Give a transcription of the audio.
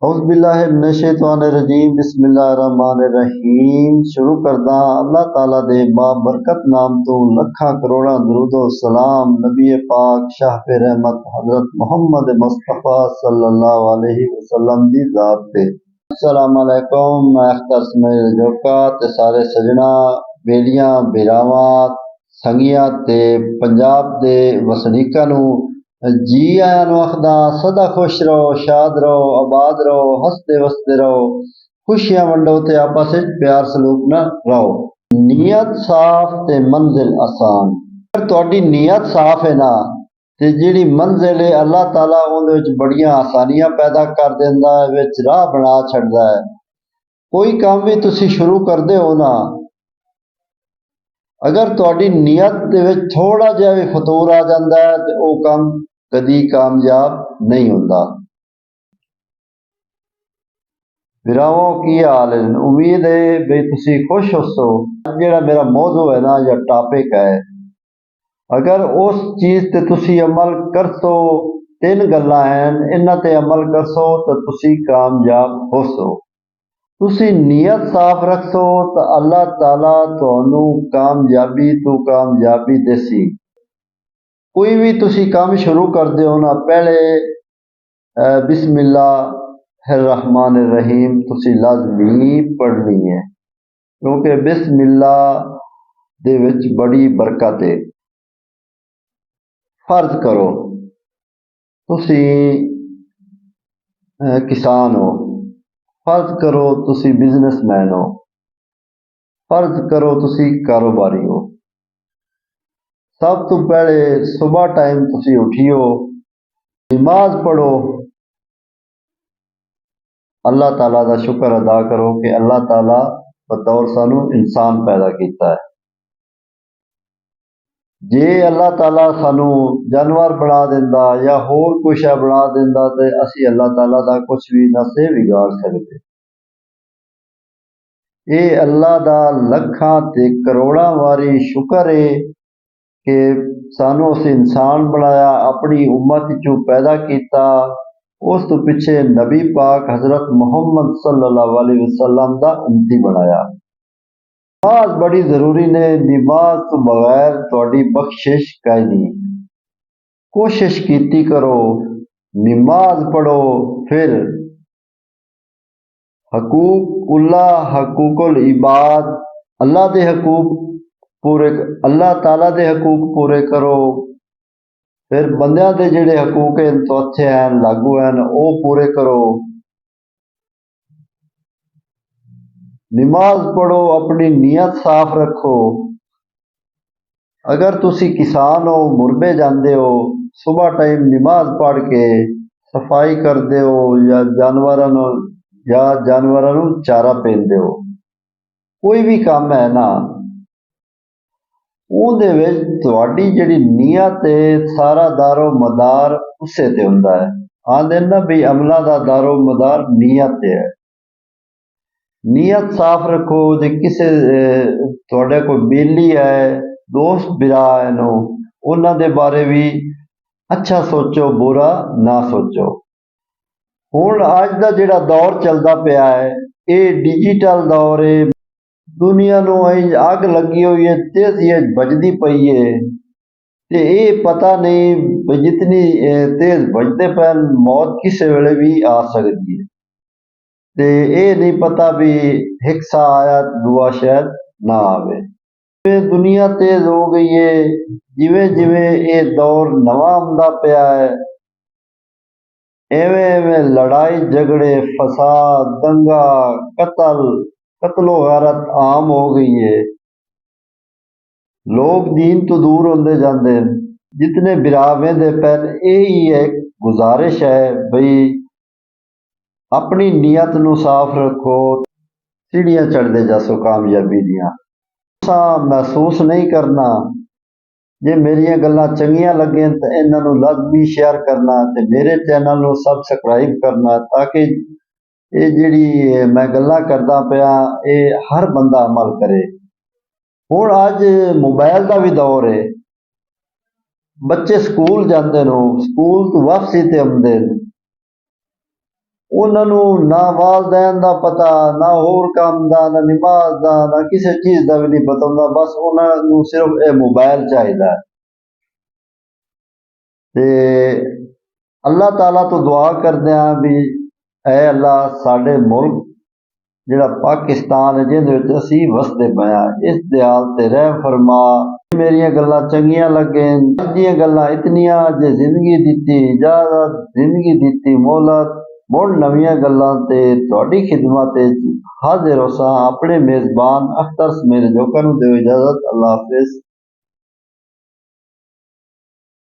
औज़ुबिल्लाहिमिनश्शैतानिर्रजीम बिस्मिल्लाहिर्रहमानिर्रहीम। शुरू करदा अल्लाह ताला दे बाबरकत नाम तो लखा करोड़ा दरूदो सलाम नबी पाक शाह रहमत हजरत मोहम्मद मुस्तफ़ा सल्लल्लाहु अलैहि वसल्लम दी ज़ात ते। अस्सलाम वालेकुम। मैं अख्तर इसमाइल जोका ते सारे सजना बेलियां बिरावां संगियां ते पंजाब दे वसनीकां नूं जी आयां नूं आखदा सदा खुश रहो, शाद रहो, आबाद रहो, हसते वसते रहो, खुशियां वंडो ते आपस विच प्यार सलूक ना रहो। नीयत साफ ते मंजिल आसान। अगर तुहाडी नीयत साफ है ना ते जिहड़ी मंजिल है अल्लाह ताला उहदे विच बड़ियां आसानियां पैदा कर दिंदा है, विच राह बना छड्डदा है। कोई काम भी तुसी शुरू करदे हो ना, अगर तुहाडी नीयत दे विच थोड़ा जिहा भी फतूर आ जांदा है ते ओह काम कदी कामयाब नहीं होंदा। वीरावों की हाल है? उम्मीद है भी तुसी खुश होसो। जेड़ा मेरा मौजू है ना या टॉपिक है, अगर उस चीज ते तुसी अमल करसो, तीन गल्लां हैं इन्हां ते अमल करसो तो तुसी कामयाब होसो। तुसी नीयत साफ रखसो तो अल्लाह ताला तुहानू कामयाबी तो कामयाबी देसी। कोई भी तुसी काम शुरू करदे हो ना, पहले बिस्मिल्लाहिर्रहमानिर्रहीम तुसी लाजमी पढ़नी है, क्योंकि बिस्मिल्लाह दे विच बड़ी बरकत है। फर्ज करो तुसी किसान हो, फर्ज करो तुसी बिजनेसमैन हो, फर्ज करो तुसी कारोबारी हो। सब तो पहले सुबह टाइम तुसी उठियो, नमाज पढ़ो, अल्लाह ताला का शुक्र अदा करो कि अल्लाह ताला बतौर सानू इंसान पैदा किया है। जे अल्लाह ताला सानू जानवर बना दिंदा या होर कुछ बना दिंदा ते असी अल्लाह ताला का कुछ भी ना से बिगाड़ सकते। ये अल्लाह का लखां ते करोड़ां वारी शुक्र है कि सानू उस इंसान बनाया, अपनी उम्मत चू पैदा किया। उस तो पिछे नबी पाक हजरत मोहम्मद सल्लल्लाहु अलैहि वसल्लम का उम्मती बनाया। नमाज बड़ी जरूरी ने, नमाज तो बगैर तुहाडी बख्शिश काई नहीं। कोशिश कीती करो, नमाज पढ़ो, फिर हकूकुल्लाह हकूकुल इबाद, अल्लाह दे हकूक पूरे, अल्लाह ताला दे हकूक पूरे करो। फिर बंदियां दे जिहड़े हकूक हैं तो अच्छे हैं, लागू हैं, वो पूरे करो। नमाज पढ़ो, अपनी नीयत साफ रखो। अगर तुसी किसान हो, मुरबे जाते हो, सुबह टाइम नमाज पढ़ के सफाई करते हो या जानवरों चारा पेंदे हो, कोई भी काम है ना, ਉਹਦੇ ਵਿੱਚ ਤੁਹਾਡੀ ਜਿਹੜੀ ਨੀਅਤ ਹੈ ਸਾਰਾ ਦਾਰੋ ਮਦਾਰ ਉਸੇ ਤੇ ਹੁੰਦਾ ਹੈ। ਆਂਦੇ ਨਾ ਵੀ ਅਮਲਾਂ ਦਾ ਦਾਰੋ ਮਦਾਰ ਨੀਅਤ ਤੇ ਹੈ। ਨੀਅਤ ਸਾਫ਼ ਰੱਖੋ। ਜੇ ਕਿਸੇ ਤੁਹਾਡੇ ਕੋਈ ਬੇਲੀ ਹੈ, ਦੋਸਤ ਬਿਰਾ ਹੈ ਨੂੰ, ਉਹਨਾਂ ਦੇ ਬਾਰੇ ਵੀ ਅੱਛਾ ਸੋਚੋ, ਬੁਰਾ ਨਾ ਸੋਚੋ। ਹੁਣ ਅੱਜ ਦਾ ਜਿਹੜਾ ਦੌਰ ਚੱਲਦਾ ਪਿਆ ਹੈ, ਇਹ ਡਿਜੀਟਲ ਦੌਰ ਹੈ। दुनिया नूं अग लगी हुई है, तेजी बजदी पई है, ते ये पता नहीं भी जितनी तेज बजते पे मौत किसी वेले भी आ सकती है। ते ये नहीं पता भी एक सा आया दुआ शायद ना आवे। दुनिया तेज हो गई है, जिवें जिवें ये दौर नवा आंदा पिया है, एवें एवें लड़ाई झगड़े फसाद दंगा कत्लो गारत आम हो गई है। लोग दीन तो दूर होंदे जाते हैं। जितने बिरावे दे पैन यही एक गुजारिश है भाई अपनी नीयत नू साफ रखो, सीढ़ियां चढ़ते जासो कामयाबी दियां। महसूस नहीं करना, जे मेरिया गल्लां चंगियां लगे तो इन्हां नू लाजमी शेयर करना ते मेरे चैनल नू सबसक्राइब करना, ताकि ये जिहड़ी मैं गल्लां करदा पिया ये हर बंदा अमल करे। हुण अज मोबाइल का भी दौर है, बच्चे स्कूल जाते हैं, स्कूल तो वापसी ते आउंदे, ਉਹਨਾਂ ਨੂੰ ਨਾ ਵਾਲਦੈਨ ਦਾ ਪਤਾ, ਨਾ ਹੋਰ ਕੰਮ ਦਾ, ਨਾ ਨਮਾਜ਼ ਦਾ, ਨਾ ਕਿਸੇ ਚੀਜ਼ ਦਾ ਵੀ ਨਹੀਂ ਪਤਾ ਹੁੰਦਾ। ਬਸ ਉਹਨਾਂ ਨੂੰ ਸਿਰਫ ਇਹ ਮੋਬਾਈਲ ਚਾਹੀਦਾ ਹੈ। ਤੇ ਅੱਲਾਹ ਤਾਲਾ ਤੋਂ ਦੁਆ ਕਰਦੇ ਹਾਂ ਵੀ ਐ ਅੱਲਾ ਸਾਡੇ ਮੁਲਕ ਜਿਹੜਾ ਪਾਕਿਸਤਾਨ ਹੈ ਜਿਹਦੇ ਵਿੱਚ ਅਸੀਂ ਵਸਦੇ ਪਏ ਹਾਂ, ਇਸ ਦੇ ਹਾਲ ਤੇ ਰਹਿਮ ਫਰਮਾ। ਮੇਰੀਆਂ ਗੱਲਾਂ ਚੰਗੀਆਂ ਲੱਗੇ, ਅੱਜ ਦੀਆਂ ਗੱਲਾਂ ਇਤਨੀਆਂ, ਜੇ ਜ਼ਿੰਦਗੀ ਦਿੱਤੀ ਜ਼ਿਆਦਾ ਜ਼ਿੰਦਗੀ ਦਿੱਤੀ ਮੌਲਾ, ਮੁੜ ਨਵੀਆਂ ਗੱਲਾਂ ਤੇ ਤੁਹਾਡੀ ਖਿਦਮਤ ਵਿੱਚ ਹਾਜ਼ਰ ਹੋ ਸਾਂ। ਆਪਣੇ ਮੇਜ਼ਬਾਨ ਅਖਤਰ ਸਮੀਰ ਜੋਕਰ ਨੂੰ ਦਿਓ ਇਜਾਜ਼ਤ। ਅੱਲਾ ਹਾਫਿਜ਼।